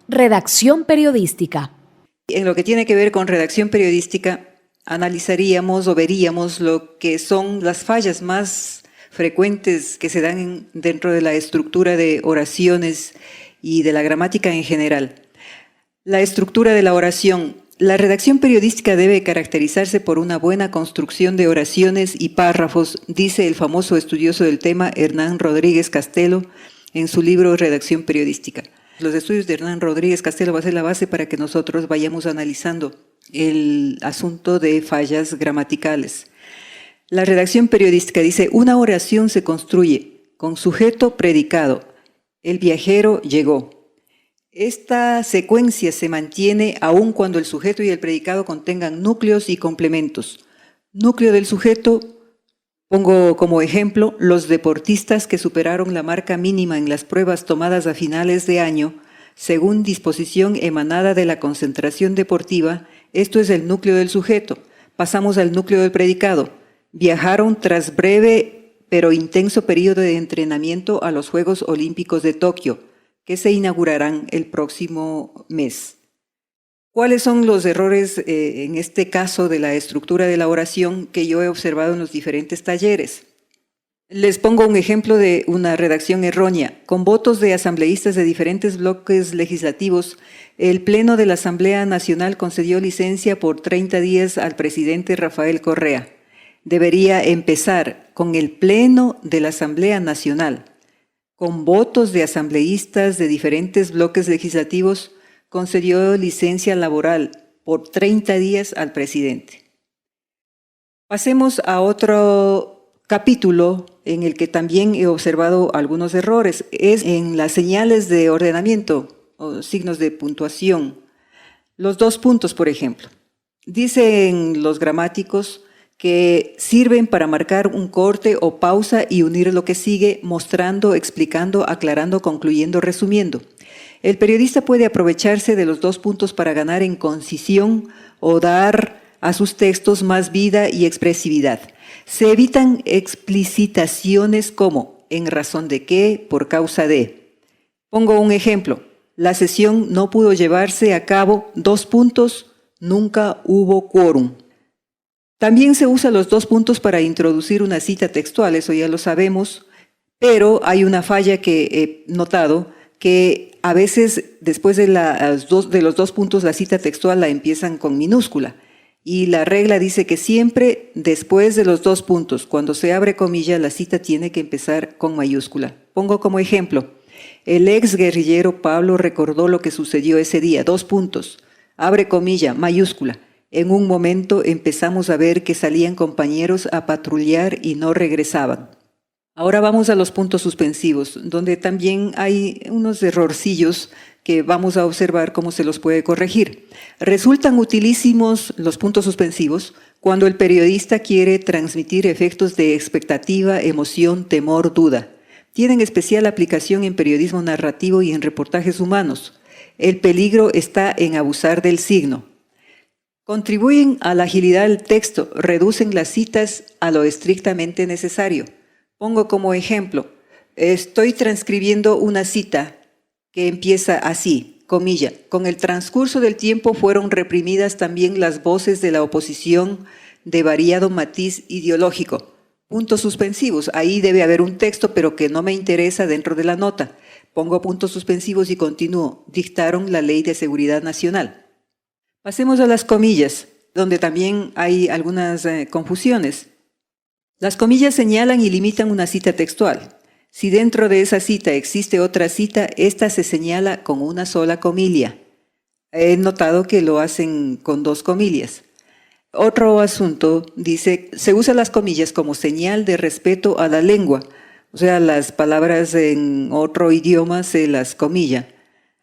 Redacción periodística. En lo que tiene que ver con redacción periodística, analizaríamos o veríamos lo que son las fallas más frecuentes que se dan dentro de la estructura de oraciones y de la gramática en general. La estructura de la oración. La redacción periodística debe caracterizarse por una buena construcción de oraciones y párrafos, dice el famoso estudioso del tema Hernán Rodríguez Castelo en su libro Redacción periodística. Los estudios de Hernán Rodríguez Castelo va a ser la base para que nosotros vayamos analizando el asunto de fallas gramaticales. La redacción periodística dice, una oración se construye con sujeto predicado. El viajero llegó. Esta secuencia se mantiene aun cuando el sujeto y el predicado contengan núcleos y complementos. Núcleo del sujeto, pongo como ejemplo, los deportistas que superaron la marca mínima en las pruebas tomadas a finales de año, según disposición emanada de la concentración deportiva, esto es el núcleo del sujeto. Pasamos al núcleo del predicado. Viajaron tras breve pero intenso periodo de entrenamiento a los Juegos Olímpicos de Tokio, que se inaugurarán el próximo mes. ¿Cuáles son los errores en este caso de la estructura de la oración que yo he observado en los diferentes talleres? Les pongo un ejemplo de una redacción errónea. Con votos de asambleístas de diferentes bloques legislativos, el Pleno de la Asamblea Nacional concedió licencia por 30 días al presidente Rafael Correa. Debería empezar con el Pleno de la Asamblea Nacional. Con votos de asambleístas de diferentes bloques legislativos, concedió licencia laboral por 30 días al presidente. Pasemos a otro capítulo en el que también he observado algunos errores. Es en las señales de ordenamiento o signos de puntuación. Los 2 puntos, por ejemplo. Dicen los gramáticos que sirven para marcar un corte o pausa y unir lo que sigue, mostrando, explicando, aclarando, concluyendo, resumiendo. El periodista puede aprovecharse de los 2 puntos para ganar en concisión o dar a sus textos más vida y expresividad. Se evitan explicitaciones como en razón de qué, por causa de. Pongo un ejemplo. La sesión no pudo llevarse a cabo, 2 puntos, nunca hubo quórum. También se usa los 2 puntos para introducir una cita textual, eso ya lo sabemos, pero hay una falla que he notado, que a veces después de los 2 puntos la cita textual la empiezan con minúscula. Y la regla dice que siempre después de los 2 puntos, cuando se abre comilla, la cita tiene que empezar con mayúscula. Pongo como ejemplo, el ex guerrillero Pablo recordó lo que sucedió ese día, 2 puntos, abre comilla, mayúscula. En un momento empezamos a ver que salían compañeros a patrullar y no regresaban. Ahora vamos a los puntos suspensivos, donde también hay unos errorcillos que vamos a observar cómo se los puede corregir. Resultan utilísimos los puntos suspensivos cuando el periodista quiere transmitir efectos de expectativa, emoción, temor, duda. Tienen especial aplicación en periodismo narrativo y en reportajes humanos. El peligro está en abusar del signo. Contribuyen a la agilidad del texto, reducen las citas a lo estrictamente necesario. Pongo como ejemplo, estoy transcribiendo una cita que empieza así, comilla, con el transcurso del tiempo fueron reprimidas también las voces de la oposición de variado matiz ideológico. Puntos suspensivos, ahí debe haber un texto pero que no me interesa dentro de la nota. Pongo puntos suspensivos y continúo, dictaron la Ley de Seguridad Nacional. Pasemos a las comillas, donde también hay algunas confusiones. Las comillas señalan y limitan una cita textual. Si dentro de esa cita existe otra cita, esta se señala con una sola comilla. He notado que lo hacen con 2 comillas. Otro asunto dice, se usan las comillas como señal de respeto a la lengua. O sea, las palabras en otro idioma se las comilla.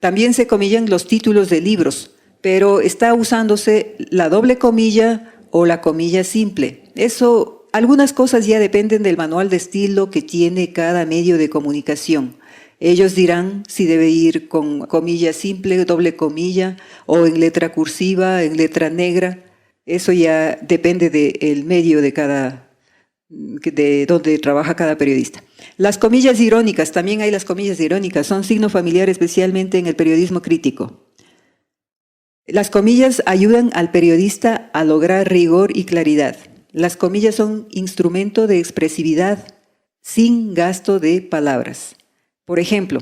También se comillan los títulos de libros, pero está usándose la doble comilla o la comilla simple. Eso, algunas cosas ya dependen del manual de estilo que tiene cada medio de comunicación. Ellos dirán si debe ir con comilla simple, doble comilla, o en letra cursiva, en letra negra. Eso ya depende del medio de de donde trabaja cada periodista. Las comillas irónicas, también hay las comillas irónicas, son signo familiar especialmente en el periodismo crítico. Las comillas ayudan al periodista a lograr rigor y claridad. Las comillas son instrumento de expresividad sin gasto de palabras. Por ejemplo,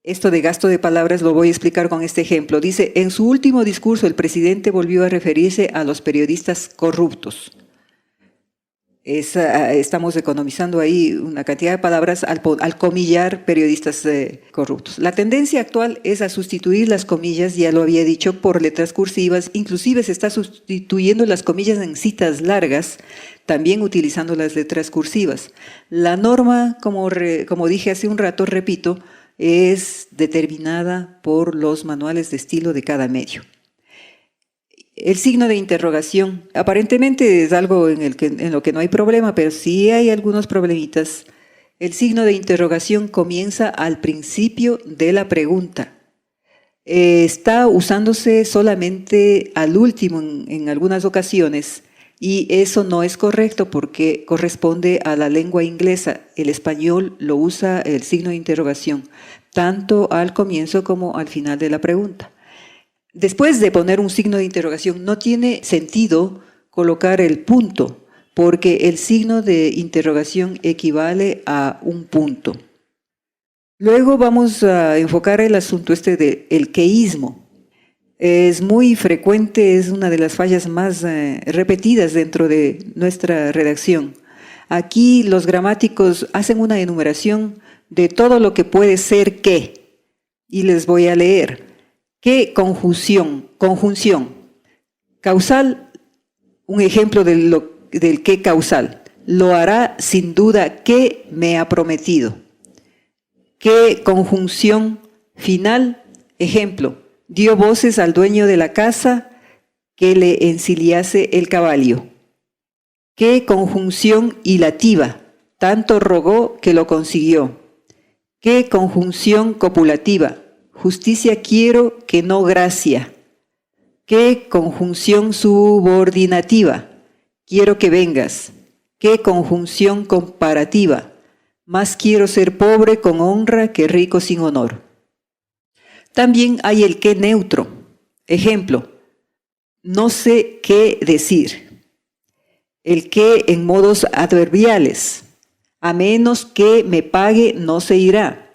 esto de gasto de palabras lo voy a explicar con este ejemplo. Dice, en su último discurso el presidente volvió a referirse a los periodistas corruptos. Estamos economizando ahí una cantidad de palabras al comillar periodistas corruptos. La tendencia actual es a sustituir las comillas, ya lo había dicho, por letras cursivas. Inclusive se está sustituyendo las comillas en citas largas, también utilizando las letras cursivas. La norma, como dije hace un rato, repito, es determinada por los manuales de estilo de cada medio. El signo de interrogación, aparentemente es algo en lo que no hay problema, pero sí hay algunos problemitas. El signo de interrogación comienza al principio de la pregunta. Está usándose solamente al último en algunas ocasiones y eso no es correcto porque corresponde a la lengua inglesa. El español lo usa el signo de interrogación, tanto al comienzo como al final de la pregunta. Después de poner un signo de interrogación, no tiene sentido colocar el punto, porque el signo de interrogación equivale a un punto. Luego vamos a enfocar el asunto del queísmo. Es muy frecuente, es una de las fallas más repetidas dentro de nuestra redacción. Aquí los gramáticos hacen una enumeración de todo lo que puede ser que, y les voy a leer. ¿Qué conjunción? Causal, un ejemplo del qué causal. Lo hará sin duda que me ha prometido. ¿Qué conjunción final? Ejemplo, dio voces al dueño de la casa que le ensiliase el caballo. ¿Qué conjunción hilativa? Tanto rogó que lo consiguió. ¿Qué conjunción copulativa? Justicia quiero que no gracia. ¿Qué conjunción subordinativa? Quiero que vengas. ¿Qué conjunción comparativa? Más quiero ser pobre con honra que rico sin honor. También hay el qué neutro. Ejemplo, no sé qué decir. El qué en modos adverbiales. A menos que me pague no se irá.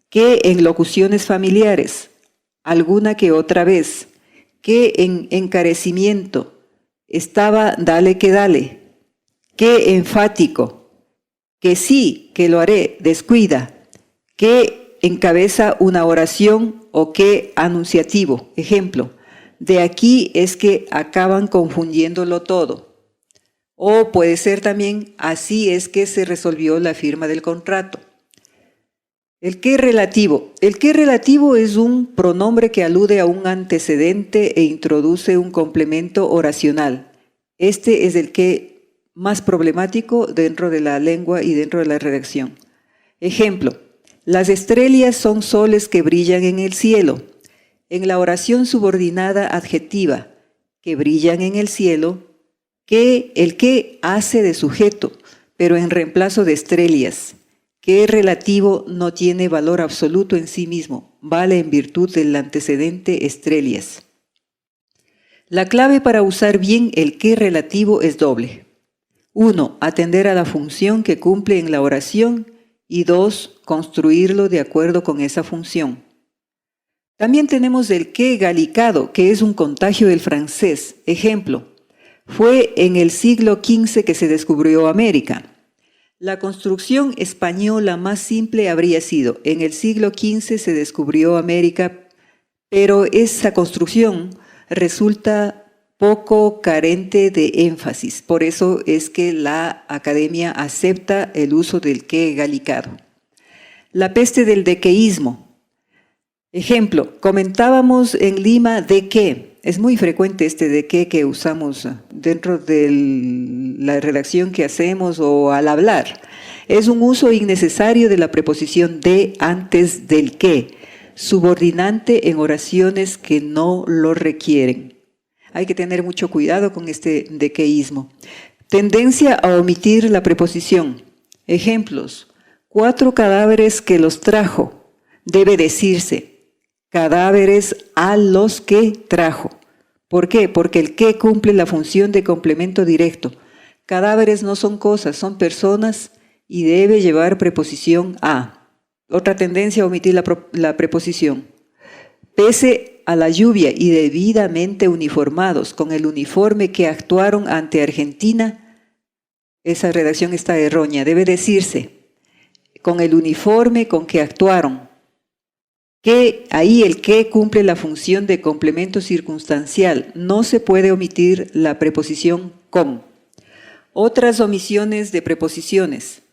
¿Qué en locuciones familiares? Alguna que otra vez. ¿Qué en encarecimiento? Estaba dale que dale. ¿Qué enfático? Que sí, que lo haré, descuida. ¿Qué encabeza una oración o qué anunciativo? Ejemplo, de aquí es que acaban confundiéndolo todo. O puede ser también, así es que se resolvió la firma del contrato. El qué relativo. El qué relativo es un pronombre que alude a un antecedente e introduce un complemento oracional. Este es el qué más problemático dentro de la lengua y dentro de la redacción. Ejemplo, las estrellas son soles que brillan en el cielo. En la oración subordinada adjetiva, que brillan en el cielo, el qué hace de sujeto, pero en reemplazo de estrellas. Que relativo no tiene valor absoluto en sí mismo, vale en virtud del antecedente estrellas. La clave para usar bien el qué relativo es doble. 1. Atender a la función que cumple en la oración y 2. Construirlo de acuerdo con esa función. También tenemos el qué galicado, que es un contagio del francés. Ejemplo, fue en el siglo XV que se descubrió América. La construcción española más simple habría sido, en el siglo XV se descubrió América, pero esa construcción resulta poco carente de énfasis. Por eso es que la academia acepta el uso del qué galicado. La peste del dequeísmo. Ejemplo, comentábamos en Lima de qué. Es muy frecuente este de qué que usamos dentro de la redacción que hacemos o al hablar. Es un uso innecesario de la preposición de antes del qué, subordinante en oraciones que no lo requieren. Hay que tener mucho cuidado con este dequeísmo. Tendencia a omitir la preposición. Ejemplos. 4 cadáveres que los trajo. Debe decirse cadáveres a los que trajo. ¿Por qué? Porque el que cumple la función de complemento directo. Cadáveres no son cosas, son personas y debe llevar preposición a. Otra tendencia a omitir la preposición. Pese a la lluvia y debidamente uniformados con el uniforme que actuaron ante Argentina, esa redacción está errónea. Debe decirse con el uniforme con que actuaron. Que ahí el que cumple la función de complemento circunstancial. No se puede omitir la preposición con. Otras omisiones de preposiciones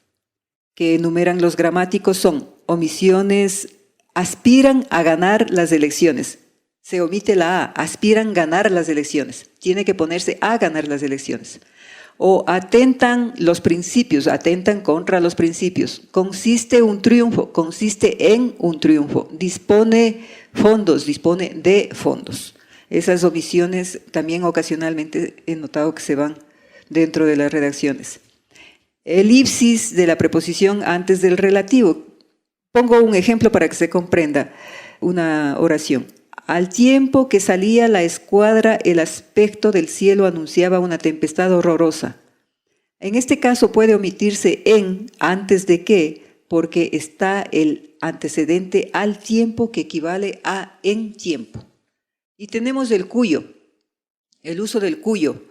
que enumeran los gramáticos son omisiones aspiran a ganar las elecciones. Se omite la A, aspiran a ganar las elecciones. Tiene que ponerse a ganar las elecciones. O atentan los principios, atentan contra los principios. Consiste un triunfo, consiste en un triunfo. Dispone fondos, dispone de fondos. Esas omisiones también ocasionalmente he notado que se van dentro de las redacciones. Elipsis de la preposición antes del relativo. Pongo un ejemplo para que se comprenda una oración. Al tiempo que salía la escuadra, el aspecto del cielo anunciaba una tempestad horrorosa. En este caso puede omitirse en antes de que, porque está el antecedente al tiempo que equivale a en tiempo. Y tenemos el cuyo, el uso del cuyo.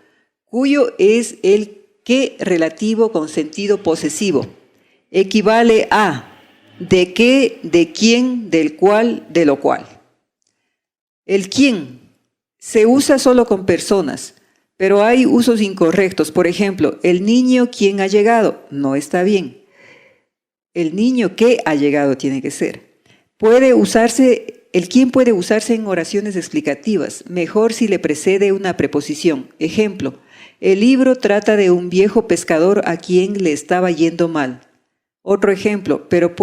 Cuyo es el que relativo con sentido posesivo. Equivale a de qué, de quién, del cual, de lo cual. El quién se usa solo con personas, pero hay usos incorrectos. Por ejemplo, el niño quien ha llegado, no está bien. El niño que ha llegado tiene que ser. El quién puede usarse en oraciones explicativas, mejor si le precede una preposición. Ejemplo, el libro trata de un viejo pescador a quien le estaba yendo mal. Otro ejemplo, pero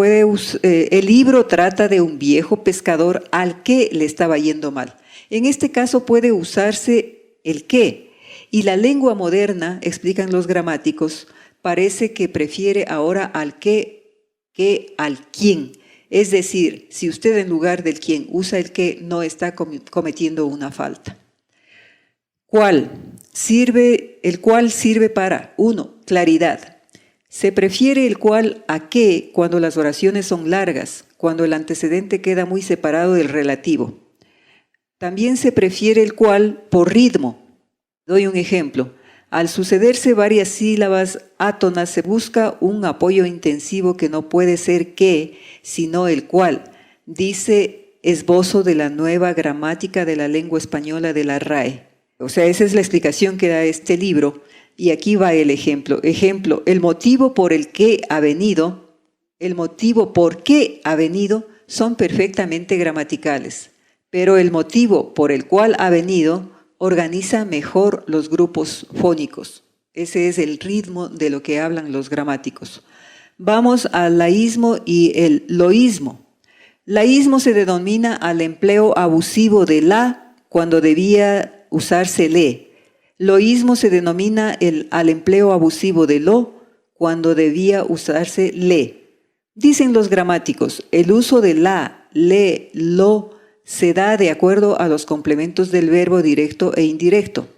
el libro trata de un viejo pescador al que le estaba yendo mal. En este caso puede usarse el qué. Y la lengua moderna, explican los gramáticos, parece que prefiere ahora al qué que al quién. Es decir, si usted en lugar del quién usa el qué, no está cometiendo una falta. ¿Cuál? El cual sirve para, 1, claridad. Se prefiere el cual a qué cuando las oraciones son largas, cuando el antecedente queda muy separado del relativo. También se prefiere el cual por ritmo. Doy un ejemplo. Al sucederse varias sílabas átonas se busca un apoyo intensivo que no puede ser que, sino el cual, dice esbozo de la nueva gramática de la lengua española de la RAE. O sea, esa es la explicación que da este libro. Y aquí va el ejemplo. Ejemplo, el motivo por el que ha venido, el motivo por qué ha venido son perfectamente gramaticales, pero el motivo por el cual ha venido organiza mejor los grupos fónicos. Ese es el ritmo de lo que hablan los gramáticos. Vamos al laísmo y el loísmo. Laísmo se denomina al empleo abusivo de la cuando debía usarse le. Loísmo se denomina al empleo abusivo de lo cuando debía usarse le. Dicen los gramáticos, el uso de la, le, lo se da de acuerdo a los complementos del verbo directo e indirecto.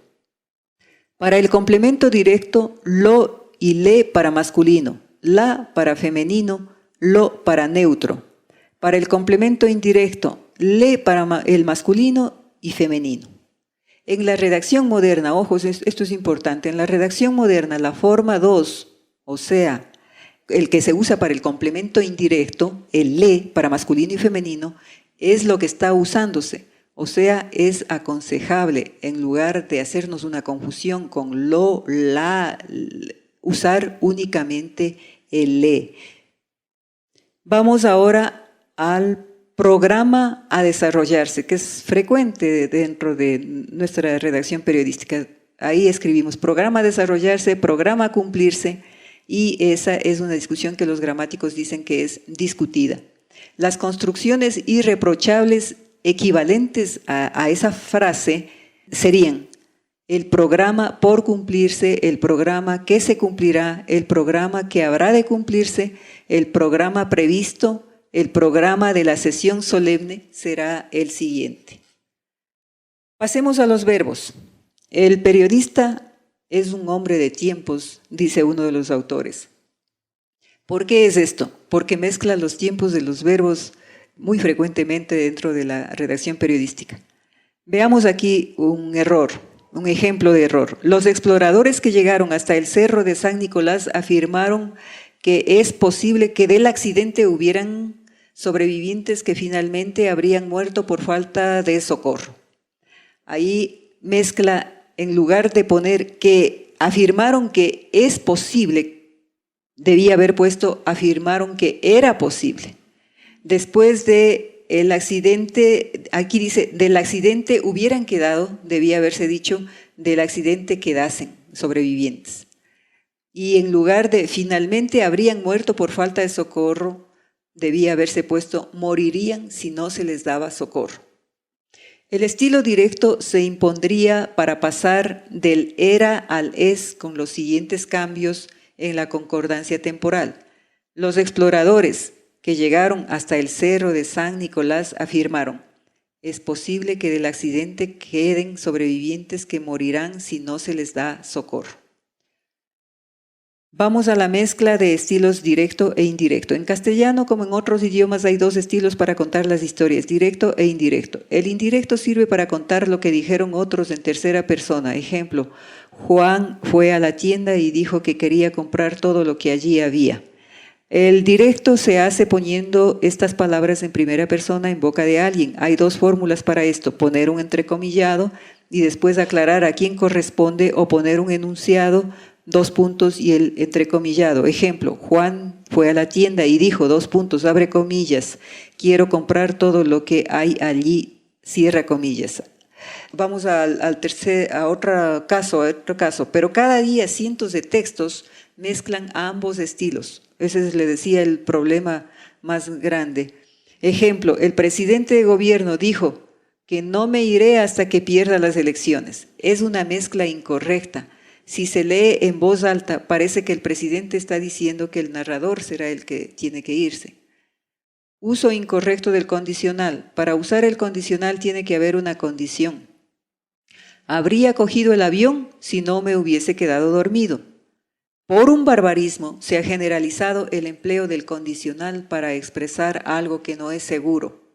Para el complemento directo, lo y le para masculino, la para femenino, lo para neutro. Para el complemento indirecto, le para el masculino y femenino. En la redacción moderna, ojo, esto es importante, en la redacción moderna la forma 2, o sea, el que se usa para el complemento indirecto, el le para masculino y femenino, es lo que está usándose. O sea, es aconsejable, en lugar de hacernos una confusión con lo, la, usar únicamente el le. Vamos ahora al programa a desarrollarse, que es frecuente dentro de nuestra redacción periodística. Ahí escribimos programa a desarrollarse, programa a cumplirse, y esa es una discusión que los gramáticos dicen que es discutida. Las construcciones irreprochables equivalentes a esa frase serían el programa por cumplirse, el programa que se cumplirá, el programa que habrá de cumplirse, el programa previsto, el programa de la sesión solemne será el siguiente. Pasemos a los verbos. El periodista es un hombre de tiempos, dice uno de los autores. ¿Por qué es esto? Porque mezcla los tiempos de los verbos muy frecuentemente dentro de la redacción periodística. Veamos aquí un error, un ejemplo de error. Los exploradores que llegaron hasta el cerro de San Nicolás afirmaron que es posible que del accidente hubieran sobrevivientes que finalmente habrían muerto por falta de socorro. Ahí mezcla, en lugar de poner que afirmaron que es posible, debía haber puesto afirmaron que era posible. Después de el accidente, aquí dice, del accidente hubieran quedado, debía haberse dicho, del accidente quedasen sobrevivientes. Y en lugar de finalmente habrían muerto por falta de socorro, debía haberse puesto morirían si no se les daba socorro. El estilo directo se impondría para pasar del era al es con los siguientes cambios en la concordancia temporal. Los exploradores que llegaron hasta el cerro de San Nicolás afirmaron: es posible que del accidente queden sobrevivientes que morirán si no se les da socorro. Vamos a la mezcla de estilos directo e indirecto. En castellano, como en otros idiomas, hay dos estilos para contar las historias, directo e indirecto. El indirecto sirve para contar lo que dijeron otros en tercera persona. Ejemplo, Juan fue a la tienda y dijo que quería comprar todo lo que allí había. El directo se hace poniendo estas palabras en primera persona en boca de alguien. Hay dos fórmulas para esto: poner un entrecomillado y después aclarar a quién corresponde, o poner un enunciado, dos puntos y el entrecomillado. Ejemplo, Juan fue a la tienda y dijo, dos puntos, abre comillas, quiero comprar todo lo que hay allí, cierra comillas. Vamos a otro caso, pero cada día cientos de textos mezclan ambos estilos. Ese le decía el problema más grande. Ejemplo, el presidente de gobierno dijo que no me iré hasta que pierda las elecciones. Es una mezcla incorrecta. Si se lee en voz alta, parece que el presidente está diciendo que el narrador será el que tiene que irse. Uso incorrecto del condicional. Para usar el condicional tiene que haber una condición. Habría cogido el avión si no me hubiese quedado dormido. Por un barbarismo se ha generalizado el empleo del condicional para expresar algo que no es seguro.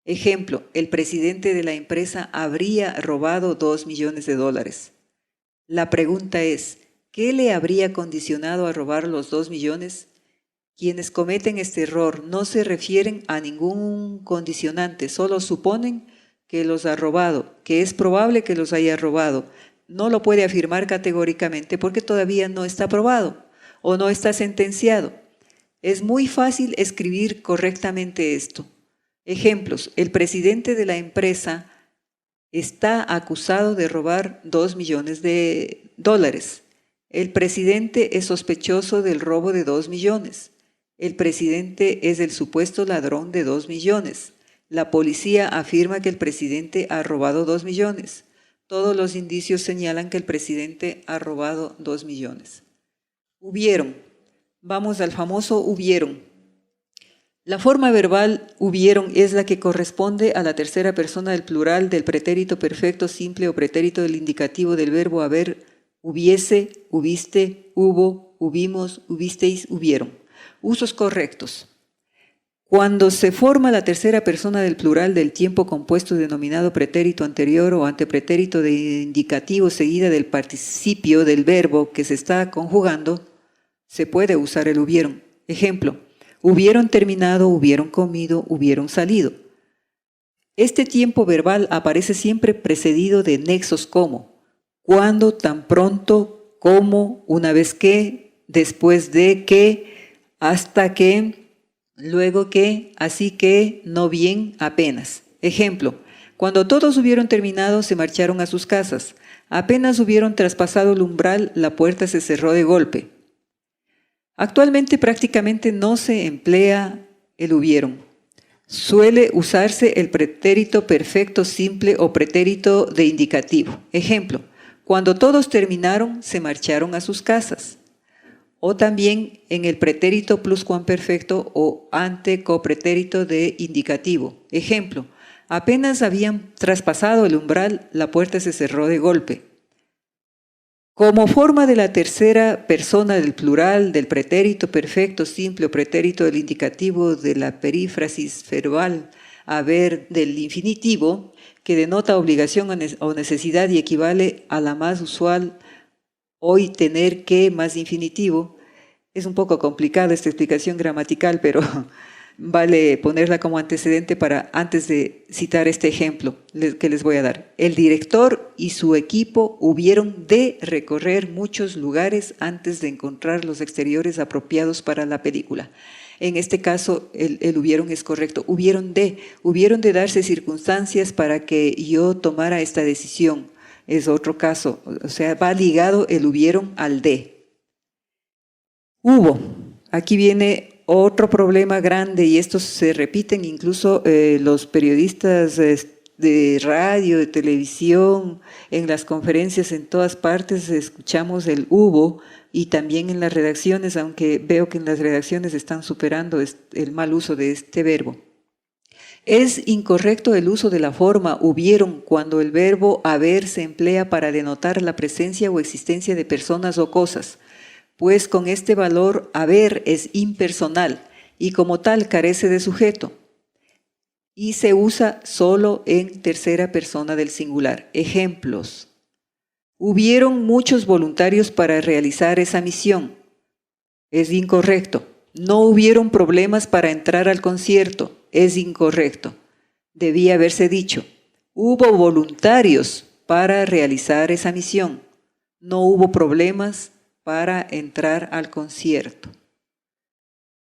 Ejemplo, el presidente de la empresa habría robado $2 millones. La pregunta es, ¿qué le habría condicionado a robar los 2 millones? Quienes cometen este error no se refieren a ningún condicionante, solo suponen que los ha robado, que es probable que los haya robado. No lo puede afirmar categóricamente porque todavía no está probado o no está sentenciado. Es muy fácil escribir correctamente esto. Ejemplos, el presidente de la empresa está acusado de robar $2 millones. El presidente es sospechoso del robo de 2 millones. El presidente es el supuesto ladrón de 2 millones. La policía afirma que el presidente ha robado 2 millones. Todos los indicios señalan que el presidente ha robado 2 millones. Hubieron. Vamos al famoso hubieron. La forma verbal hubieron es la que corresponde a la tercera persona del plural del pretérito perfecto simple o pretérito del indicativo del verbo haber, hubiese, hubiste, hubo, hubimos, hubisteis, hubieron. Usos correctos. Cuando se forma la tercera persona del plural del tiempo compuesto denominado pretérito anterior o antepretérito de indicativo seguida del participio del verbo que se está conjugando, se puede usar el hubieron. Ejemplo, hubieron terminado, hubieron comido, hubieron salido. Este tiempo verbal aparece siempre precedido de nexos como, cuando, tan pronto, como, una vez que, después de que, hasta que, luego que, así que, no bien, apenas. Ejemplo, cuando todos hubieron terminado, se marcharon a sus casas. Apenas hubieron traspasado el umbral, la puerta se cerró de golpe. Actualmente prácticamente no se emplea el hubieron. Suele usarse el pretérito perfecto simple o pretérito de indicativo. Ejemplo, Cuando todos terminaron, se marcharon a sus casas. O también en el pretérito pluscuamperfecto o antecopretérito de indicativo. Ejemplo, apenas habían traspasado el umbral, la puerta se cerró de golpe. Como forma de la tercera persona del plural, del pretérito perfecto simple o pretérito del indicativo, de la perífrasis verbal haber del infinitivo, que denota obligación o necesidad y equivale a la más usual hoy tener que más infinitivo. Es un poco complicada esta explicación gramatical, pero vale ponerla como antecedente para antes de citar este ejemplo que les voy a dar. El director y su equipo hubieron de recorrer muchos lugares antes de encontrar los exteriores apropiados para la película. En este caso, el hubieron es correcto. Hubieron de darse circunstancias para que yo tomara esta decisión. Es otro caso. O sea, va ligado el hubieron al de. Hubo. Aquí viene otro problema grande, y estos se repiten incluso los periodistas de radio, de televisión, en las conferencias, en todas partes escuchamos el hubo, y también en las redacciones, aunque veo que en las redacciones están superando el mal uso de este verbo. Es incorrecto el uso de la forma hubieron cuando el verbo haber se emplea para denotar la presencia o existencia de personas o cosas, pues con este valor haber es impersonal y como tal carece de sujeto y se usa solo en tercera persona del singular. Ejemplos. Hubieron muchos voluntarios para realizar esa misión. Es incorrecto. No hubieron problemas para entrar al concierto. Es incorrecto. Debía haberse dicho. Hubo voluntarios para realizar esa misión. No hubo problemas para entrar al concierto.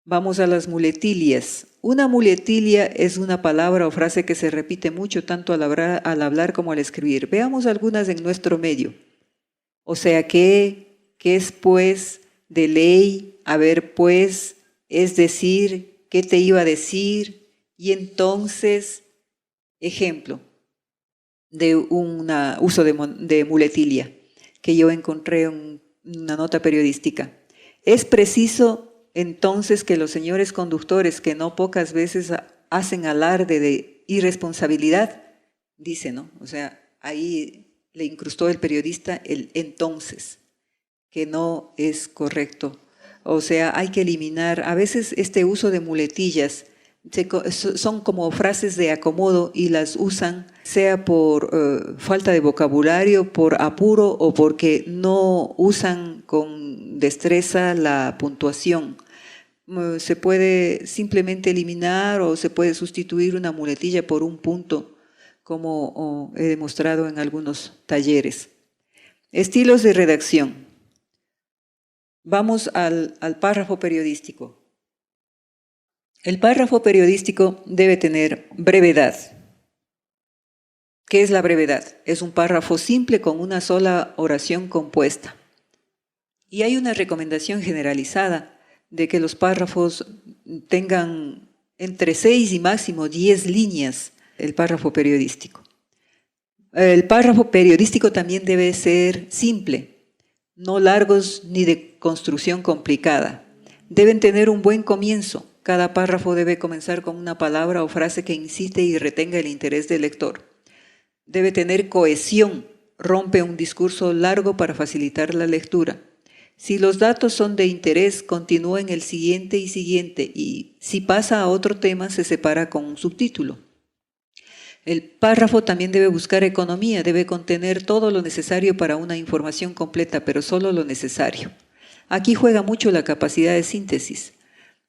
Vamos a las muletilias. Una muletilia es una palabra o frase que se repite mucho tanto al hablar como al escribir. Veamos algunas en nuestro medio. O sea que es pues, de ley, haber pues, es decir, qué te iba a decir, y entonces, ejemplo de un uso de muletilia que yo encontré en una nota periodística. Es preciso entonces que los señores conductores, que no pocas veces hacen alarde de irresponsabilidad, dice, ¿no? O sea, ahí le incrustó el periodista el entonces, que no es correcto. O sea, hay que eliminar, a veces este uso de muletillas son como frases de acomodo y las usan sea por falta de vocabulario, por apuro o porque no usan con destreza la puntuación. Se puede simplemente eliminar o se puede sustituir una muletilla por un punto, como he demostrado en algunos talleres. Estilos de redacción. Vamos al párrafo periodístico. El párrafo periodístico debe tener brevedad. ¿Qué es la brevedad? Es un párrafo simple con una sola oración compuesta. Y hay una recomendación generalizada de que los párrafos tengan entre 6 y máximo 10 líneas, el párrafo periodístico. El párrafo periodístico también debe ser simple, no largos ni de construcción complicada. Deben tener un buen comienzo. Cada párrafo debe comenzar con una palabra o frase que incite y retenga el interés del lector. Debe tener cohesión, rompe un discurso largo para facilitar la lectura. Si los datos son de interés, continúa en el siguiente y siguiente, y si pasa a otro tema, se separa con un subtítulo. El párrafo también debe buscar economía, debe contener todo lo necesario para una información completa, pero solo lo necesario. Aquí juega mucho la capacidad de síntesis.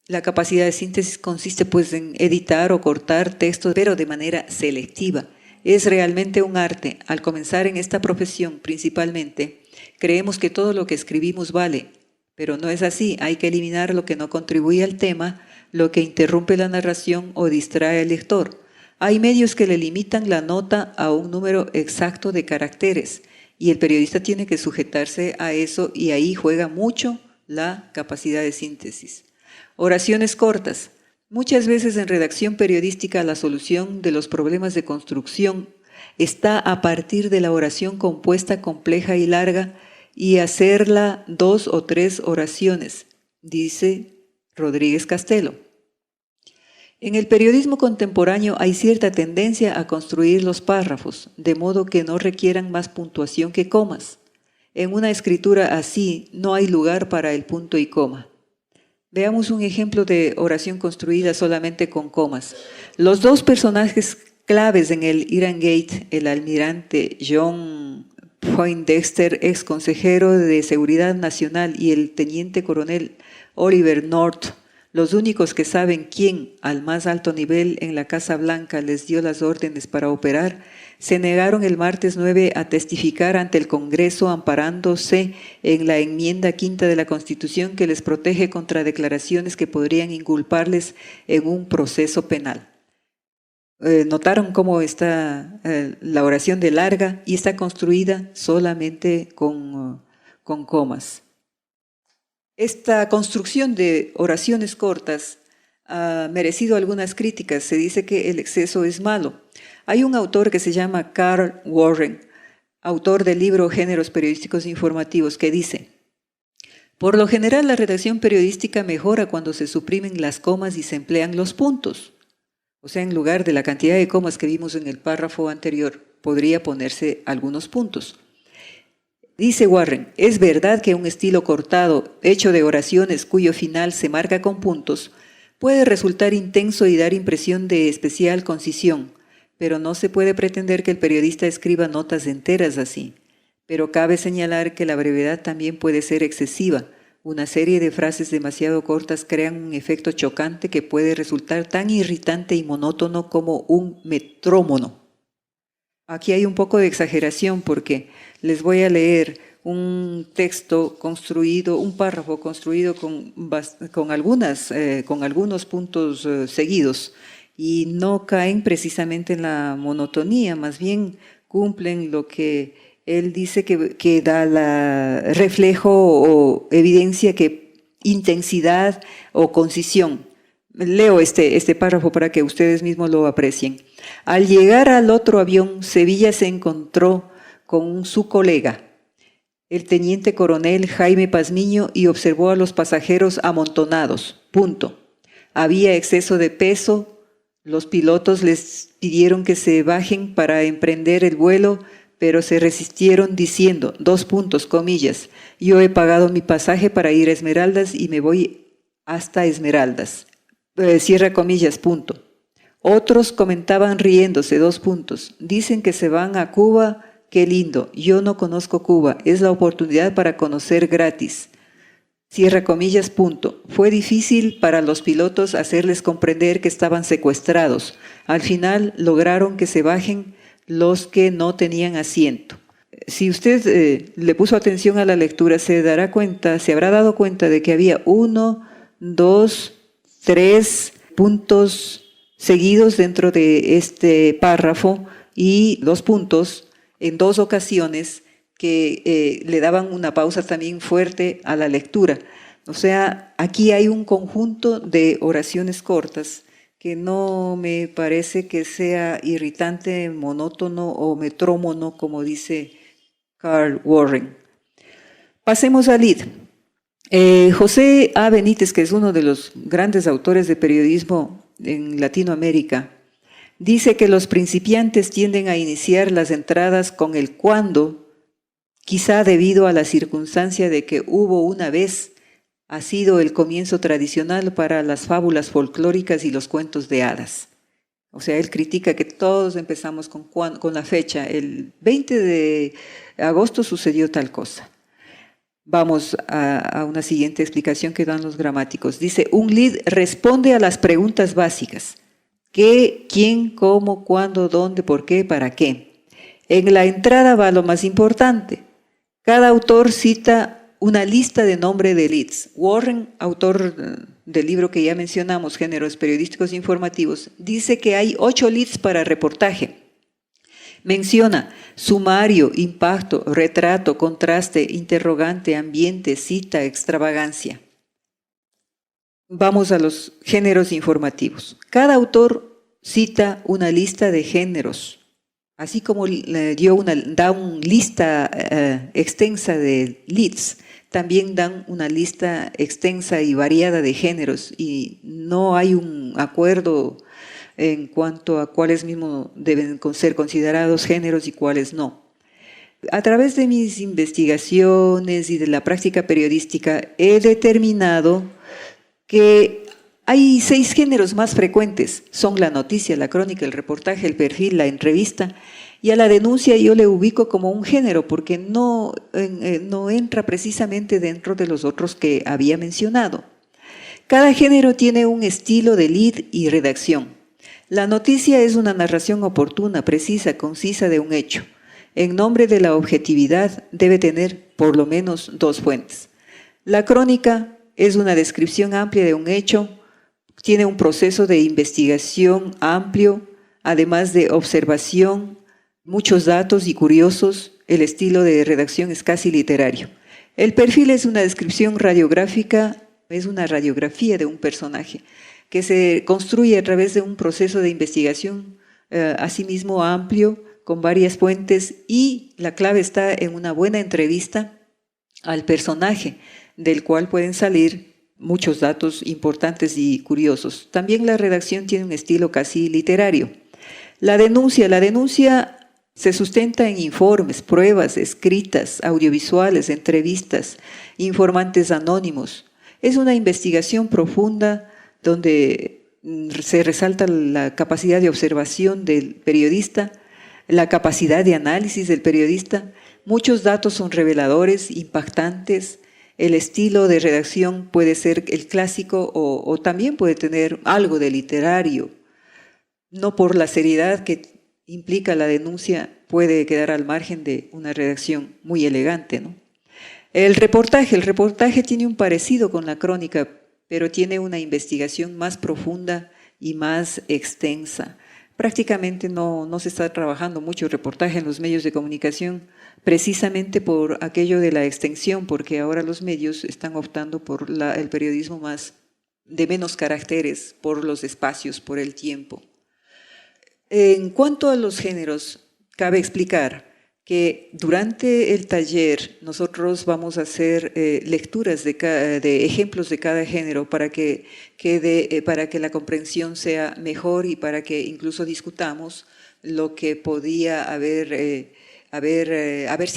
La capacidad de síntesis consiste pues en editar o cortar textos, pero de manera selectiva. Es realmente un arte. Al comenzar en esta profesión principalmente, creemos que todo lo que escribimos vale, pero no es así. Hay que eliminar lo que no contribuye al tema, lo que interrumpe la narración o distrae al lector. Hay medios que le limitan la nota a un número exacto de caracteres y el periodista tiene que sujetarse a eso y ahí juega mucho la capacidad de síntesis. Oraciones cortas. Muchas veces en redacción periodística la solución de los problemas de construcción está a partir de la oración compuesta, compleja y larga y hacerla 2 o 3 oraciones, dice Rodríguez Castelo. En el periodismo contemporáneo hay cierta tendencia a construir los párrafos, de modo que no requieran más puntuación que comas. En una escritura así no hay lugar para el punto y coma. Veamos un ejemplo de oración construida solamente con comas. Los dos personajes claves en el Iran Gate, el almirante John Poindexter, ex consejero de Seguridad Nacional, y el teniente coronel Oliver North, los únicos que saben quién, al más alto nivel en la Casa Blanca, les dio las órdenes para operar, se negaron el martes 9 a testificar ante el Congreso amparándose en la enmienda 5ª de la Constitución que les protege contra declaraciones que podrían inculparles en un proceso penal. Notaron cómo está la oración de larga y está construida solamente con comas. Esta construcción de oraciones cortas ha merecido algunas críticas. Se dice que el exceso es malo. Hay un autor que se llama Carl Warren, autor del libro Géneros Periodísticos Informativos, que dice: por lo general la redacción periodística mejora cuando se suprimen las comas y se emplean los puntos. O sea, en lugar de la cantidad de comas que vimos en el párrafo anterior, podría ponerse algunos puntos. Dice Warren, es verdad que un estilo cortado, hecho de oraciones cuyo final se marca con puntos, puede resultar intenso y dar impresión de especial concisión, pero no se puede pretender que el periodista escriba notas enteras así. Pero cabe señalar que la brevedad también puede ser excesiva. Una serie de frases demasiado cortas crean un efecto chocante que puede resultar tan irritante y monótono como un metrónomo. Aquí hay un poco de exageración porque les voy a leer un texto construido, un párrafo construido con algunos puntos seguidos y no caen precisamente en la monotonía, más bien cumplen lo que él dice que da reflejo o evidencia que intensidad o concisión. Leo este párrafo para que ustedes mismos lo aprecien. Al llegar al otro avión, Sevilla se encontró con su colega, el teniente coronel Jaime Pazmiño, y observó a los pasajeros amontonados. Punto. Había exceso de peso. Los pilotos les pidieron que se bajen para emprender el vuelo, pero se resistieron diciendo, 2 puntos, comillas, yo he pagado mi pasaje para ir a Esmeraldas y me voy hasta Esmeraldas. Cierra comillas, punto. Otros comentaban riéndose, 2 puntos. Dicen que se van a Cuba, qué lindo. Yo no conozco Cuba, es la oportunidad para conocer gratis. Cierra comillas, punto. Fue difícil para los pilotos hacerles comprender que estaban secuestrados. Al final lograron que se bajen los que no tenían asiento. Si usted le puso atención a la lectura, se habrá dado cuenta de que había 1, 2, 3 puntos seguidos dentro de este párrafo y 2 puntos en 2 ocasiones que le daban una pausa también fuerte a la lectura. O sea, aquí hay un conjunto de oraciones cortas que no me parece que sea irritante, monótono o metrónomo, como dice Carl Warren. Pasemos al lead. José A. Benítez, que es uno de los grandes autores de periodismo en Latinoamérica, dice que los principiantes tienden a iniciar las entradas con el cuándo, quizá debido a la circunstancia de que hubo una vez, ha sido el comienzo tradicional para las fábulas folclóricas y los cuentos de hadas. O sea, él critica que todos empezamos con la fecha, el 20 de agosto sucedió tal cosa. Vamos a una siguiente explicación que dan los gramáticos. Dice, un lead responde a las preguntas básicas. ¿Qué, quién, cómo, cuándo, dónde, por qué, para qué? En la entrada va lo más importante. Cada autor cita una lista de nombre de leads. Warren, autor del libro que ya mencionamos, Géneros Periodísticos Informativos, dice que hay 8 leads para reportaje. Menciona sumario, impacto, retrato, contraste, interrogante, ambiente, cita, extravagancia. Vamos a los géneros informativos. Cada autor cita una lista de géneros. así como da una lista extensa de leads, también dan una lista extensa y variada de géneros y no hay un acuerdo en cuanto a cuáles mismos deben ser considerados géneros y cuáles no. A través de mis investigaciones y de la práctica periodística he determinado que hay 6 géneros más frecuentes. Son la noticia, la crónica, el reportaje, el perfil, la entrevista. Y a la denuncia yo le ubico como un género porque no entra precisamente dentro de los otros que había mencionado. Cada género tiene un estilo de lead y redacción. La noticia es una narración oportuna, precisa, concisa de un hecho. En nombre de la objetividad debe tener por lo menos 2 fuentes. La crónica es una descripción amplia de un hecho, tiene un proceso de investigación amplio, además de observación, muchos datos y curiosos. El estilo de redacción es casi literario. El perfil es una descripción radiográfica, es una radiografía de un personaje que se construye a través de un proceso de investigación asimismo amplio, con varias fuentes, y la clave está en una buena entrevista al personaje, del cual pueden salir muchos datos importantes y curiosos. También la redacción tiene un estilo casi literario. La denuncia se sustenta en informes, pruebas escritas, audiovisuales, entrevistas, informantes anónimos. Es una investigación profunda donde se resalta la capacidad de observación del periodista, la capacidad de análisis del periodista. Muchos datos son reveladores, impactantes. El estilo de redacción puede ser el clásico o también puede tener algo de literario. No por la seriedad que implica la denuncia puede quedar al margen de una redacción muy elegante, ¿no? El reportaje tiene un parecido con la crónica, pero tiene una investigación más profunda y más extensa. Prácticamente no se está trabajando mucho reportaje en los medios de comunicación, precisamente por aquello de la extensión, porque ahora los medios están optando por el periodismo de menos caracteres, por los espacios, por el tiempo. En cuanto a los géneros, cabe explicar que durante el taller nosotros vamos a hacer lecturas de ejemplos de cada género para que la comprensión sea mejor y para que incluso discutamos lo que podía haberse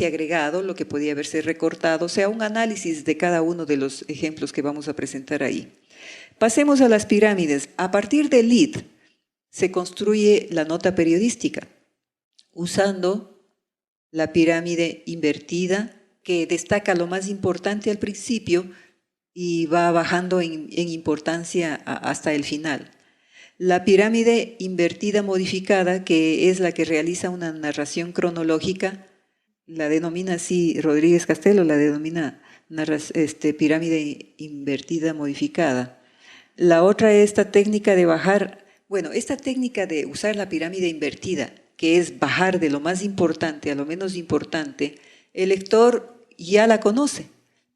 agregado, lo que podía haberse recortado, o sea, un análisis de cada uno de los ejemplos que vamos a presentar ahí. Pasemos a las pirámides. A partir del lead se construye la nota periodística, usando la pirámide invertida, que destaca lo más importante al principio y va bajando en importancia hasta el final. La pirámide invertida modificada, que es la que realiza una narración cronológica, la denomina así Rodríguez Castelo, la denomina pirámide invertida modificada. La otra es esta técnica de bajar, esta técnica de usar la pirámide invertida, que es bajar de lo más importante a lo menos importante, el lector ya la conoce.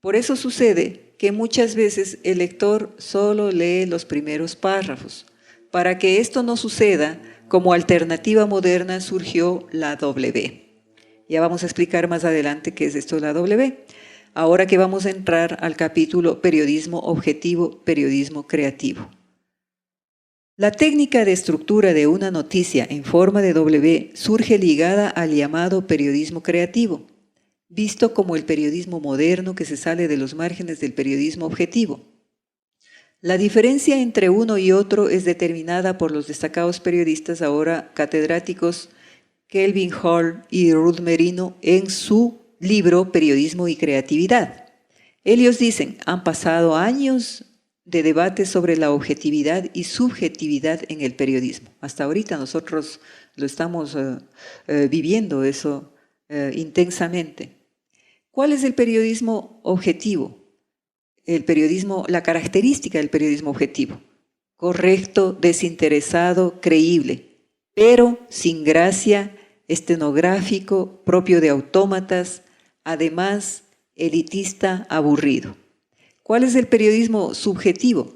Por eso sucede que muchas veces el lector solo lee los primeros párrafos. Para que esto no suceda, como alternativa moderna surgió la W. Ya vamos a explicar más adelante qué es esto de la W. Ahora que vamos a entrar al capítulo periodismo objetivo, periodismo creativo. La técnica de estructura de una noticia en forma de W surge ligada al llamado periodismo creativo, visto como el periodismo moderno que se sale de los márgenes del periodismo objetivo. La diferencia entre uno y otro es determinada por los destacados periodistas ahora catedráticos Kelvin Hall y Ruth Merino en su libro Periodismo y Creatividad. Ellos dicen, han pasado años de debate sobre la objetividad y subjetividad en el periodismo. Hasta ahorita nosotros lo estamos viviendo eso intensamente. ¿Cuál es el periodismo objetivo? La característica del periodismo objetivo: correcto, desinteresado, creíble, pero sin gracia, estenográfico, propio de autómatas, además elitista, aburrido. ¿Cuál es el periodismo subjetivo?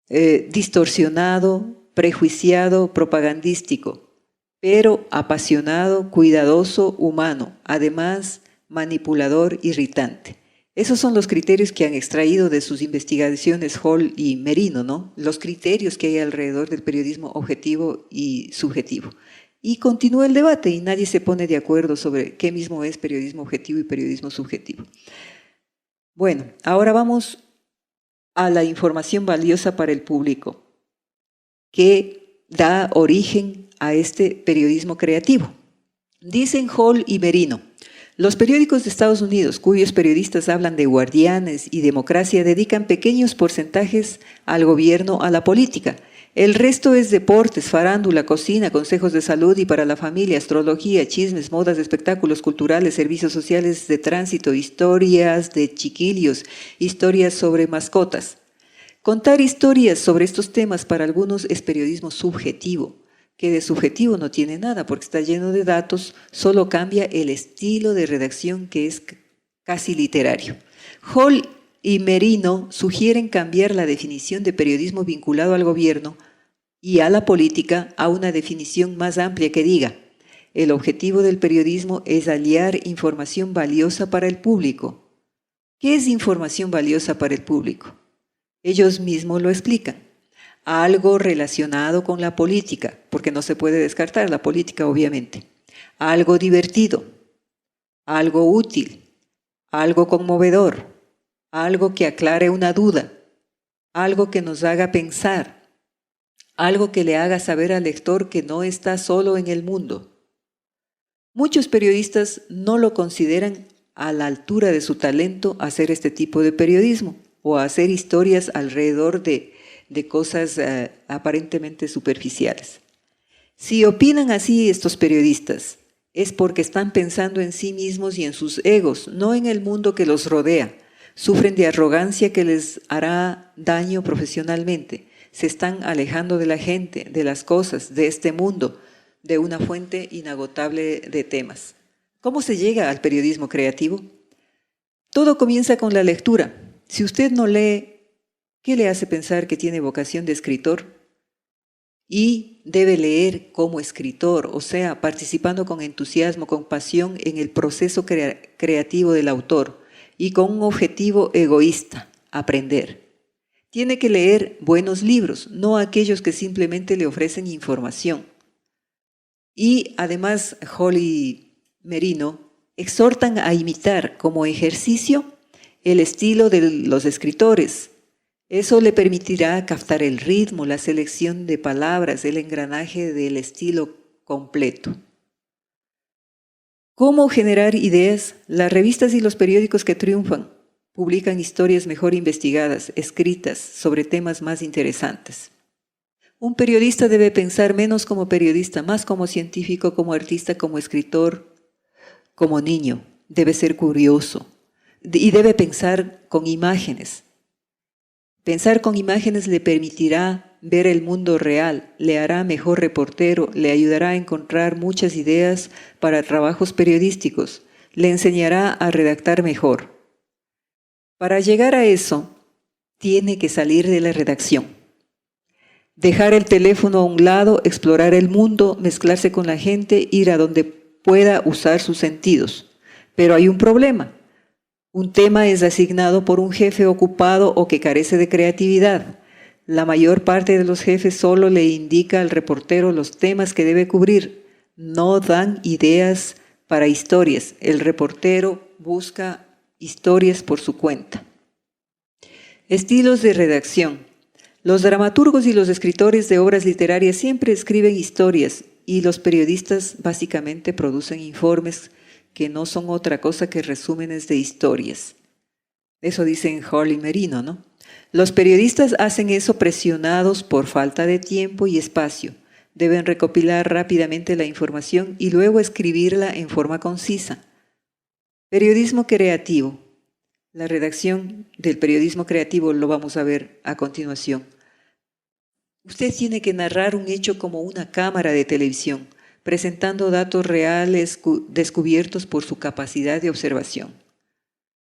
Distorsionado, prejuiciado, propagandístico, pero apasionado, cuidadoso, humano, además manipulador, irritante. Esos son los criterios que han extraído de sus investigaciones Hall y Merino, ¿no? Los criterios que hay alrededor del periodismo objetivo y subjetivo. Y continúa el debate y nadie se pone de acuerdo sobre qué mismo es periodismo objetivo y periodismo subjetivo. Bueno, ahora vamos a la información valiosa para el público, que da origen a este periodismo creativo. Dicen Hall y Merino: los periódicos de Estados Unidos, cuyos periodistas hablan de guardianes y democracia, dedican pequeños porcentajes al gobierno, a la política. El resto es deportes, farándula, cocina, consejos de salud y para la familia, astrología, chismes, modas, espectáculos culturales, servicios sociales de tránsito, historias de chiquillos, historias sobre mascotas. Contar historias sobre estos temas para algunos es periodismo subjetivo, que de subjetivo no tiene nada porque está lleno de datos, solo cambia el estilo de redacción que es casi literario. Hall y Merino sugieren cambiar la definición de periodismo vinculado al gobierno y a la política a una definición más amplia que diga: el objetivo del periodismo es hallar información valiosa para el público. ¿Qué es información valiosa para el público? Ellos mismos lo explican: algo relacionado con la política, porque no se puede descartar la política, obviamente. Algo divertido, algo útil, algo conmovedor, algo que aclare una duda, algo que nos haga pensar, algo que le haga saber al lector que no está solo en el mundo. Muchos periodistas no lo consideran a la altura de su talento hacer este tipo de periodismo o hacer historias alrededor de cosas aparentemente superficiales. Si opinan así estos periodistas, es porque están pensando en sí mismos y en sus egos, no en el mundo que los rodea. Sufren de arrogancia que les hará daño profesionalmente. Se están alejando de la gente, de las cosas, de este mundo, de una fuente inagotable de temas. ¿Cómo se llega al periodismo creativo? Todo comienza con la lectura. Si usted no lee, ¿qué le hace pensar que tiene vocación de escritor? Y debe leer como escritor, o sea, participando con entusiasmo, con pasión en el proceso creativo del autor y con un objetivo egoísta: aprender. Tiene que leer buenos libros, no aquellos que simplemente le ofrecen información. Y además, Hall y Merino exhortan a imitar como ejercicio el estilo de los escritores. Eso le permitirá captar el ritmo, la selección de palabras, el engranaje del estilo completo. ¿Cómo generar ideas? Las revistas y los periódicos que triunfan publican historias mejor investigadas, escritas sobre temas más interesantes. Un periodista debe pensar menos como periodista, más como científico, como artista, como escritor, como niño. Debe ser curioso y debe pensar con imágenes. Pensar con imágenes le permitirá ver el mundo real, le hará mejor reportero, le ayudará a encontrar muchas ideas para trabajos periodísticos, le enseñará a redactar mejor. Para llegar a eso, tiene que salir de la redacción. Dejar el teléfono a un lado, explorar el mundo, mezclarse con la gente, ir a donde pueda usar sus sentidos. Pero hay un problema. Un tema es asignado por un jefe ocupado o que carece de creatividad. La mayor parte de los jefes solo le indica al reportero los temas que debe cubrir. No dan ideas para historias. El reportero busca historias por su cuenta. Estilos de redacción. Los dramaturgos y los escritores de obras literarias siempre escriben historias y los periodistas básicamente producen informes que no son otra cosa que resúmenes de historias. Eso dicen Hall y Merino, ¿no? Los periodistas hacen eso presionados por falta de tiempo y espacio. Deben recopilar rápidamente la información y luego escribirla en forma concisa. Periodismo creativo. La redacción del periodismo creativo lo vamos a ver a continuación. Usted tiene que narrar un hecho como una cámara de televisión, presentando datos reales descubiertos por su capacidad de observación.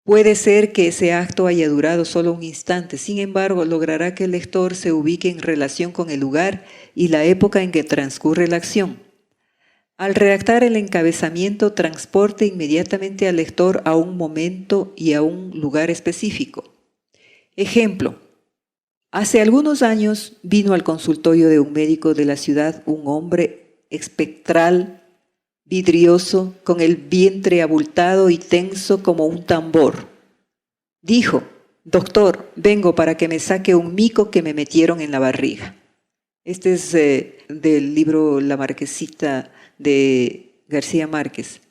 Puede ser que ese acto haya durado solo un instante, sin embargo, logrará que el lector se ubique en relación con el lugar y la época en que transcurre la acción. Al redactar el encabezamiento, transporte inmediatamente al lector a un momento y a un lugar específico. Ejemplo, hace algunos años vino al consultorio de un médico de la ciudad un hombre espectral, vidrioso, con el vientre abultado y tenso como un tambor. Dijo: doctor, vengo para que me saque un mico que me metieron en la barriga. Este es del libro La Marquesita de García Márquez.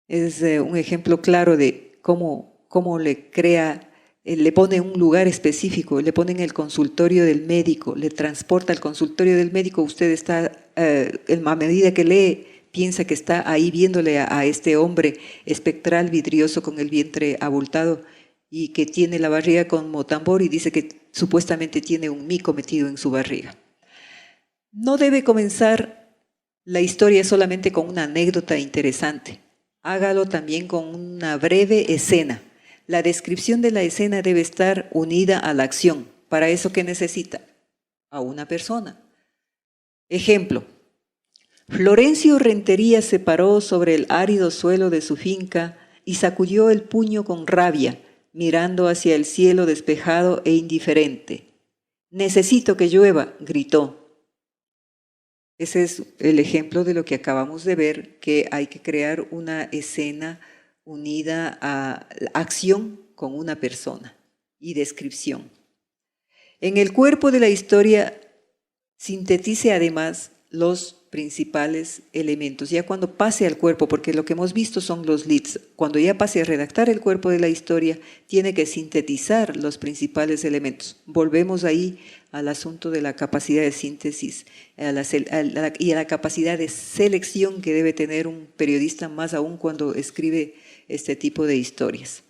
Es un ejemplo claro de cómo le crea, le pone un lugar específico, le pone en el consultorio del médico, le transporta al consultorio del médico. Usted está, a medida que lee, piensa que está ahí viéndole a este hombre espectral, vidrioso, con el vientre abultado y que tiene la barriga como tambor, y dice que supuestamente tiene un mico metido en su barriga. No debe comenzar la historia solamente con una anécdota interesante. Hágalo también con una breve escena. La descripción de la escena debe estar unida a la acción. ¿Para eso qué necesita? A una persona. Ejemplo: Florencio Rentería se paró sobre el árido suelo de su finca y sacudió el puño con rabia, mirando hacia el cielo despejado e indiferente. «Necesito que llueva», gritó. Ese es el ejemplo de lo que acabamos de ver, que hay que crear una escena unida a acción con una persona y descripción. En el cuerpo de la historia, sintetice además los principales elementos. Ya cuando pase al cuerpo, porque lo que hemos visto son los leads, cuando ya pase a redactar el cuerpo de la historia, tiene que sintetizar los principales elementos. Volvemos ahí al asunto de la capacidad de síntesis y a la capacidad de selección que debe tener un periodista, más aún cuando escribe este tipo de historias.